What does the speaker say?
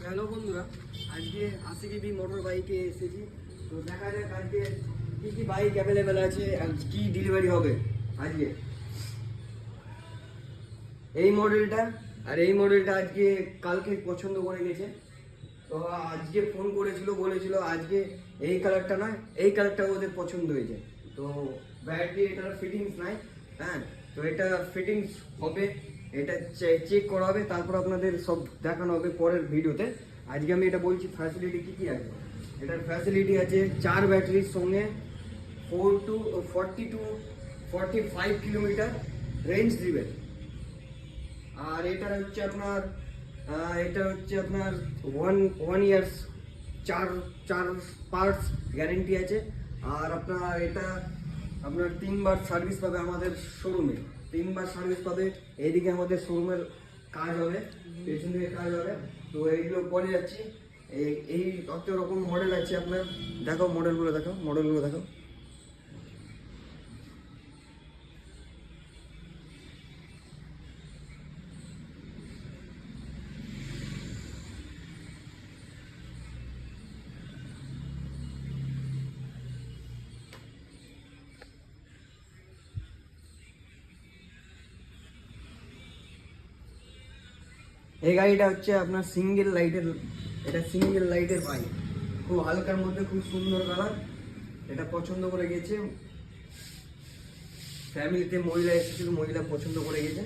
Hello বন্ধুরা, আজকে আশিকিবি motor বাইকে এসেছি। তো দেখা যাক আজকে কী কী বাইক অ্যাভেলেবেল আছে আর কী ডেলিভারি হবে আজকে। এই মডেলটা আজকে কালকে পছন্দ করে গেছে। তো আজকে ফোন করেছিল, বলেছিল আজকে এই কালারটা নয়, এই কালারটা ওদের পছন্দ হয়েছে। তো ব্যাটারি এটার ফিটিংস নাই, হ্যাঁ, তো এটা ফিটিংস হবে, এটা চেক করা হবে, তারপর আপনাদের সব দেখানো হবে পরের ভিডিওতে। আজকে আমি এটা বলছি ফ্যাসিলিটি কী কী আছে। এটার ফ্যাসিলিটি আছে 4 ব্যাটারির সঙ্গে 40 to 45 কিলোমিটার রেঞ্জ দিবে। আর এটা হচ্ছে আপনার ওয়ান ইয়ার্স চার পার্টস গ্যারেন্টি আছে। আর আপনার 3বার সার্ভিস পাবে আমাদের শোরুমে, 3বার সার্ভিস পাবে। এইদিকে আমাদের শোরুমের কাজ হবে, পেছন দিকে কাজ হবে। তো এইগুলো বলে যাচ্ছি, এই কত রকম মডেল আছে আপনার। দেখো মডেলগুলো দেখো। এই গাড়িটা হচ্ছে আপনার সিঙ্গেল লাইটের বাইক, খুব হালকার মধ্যে, খুব সুন্দর কালার। এটা পছন্দ করে গেছে, ফ্যামিলিতে মহিলা এসেছিল, মহিলা পছন্দ করে গেছে।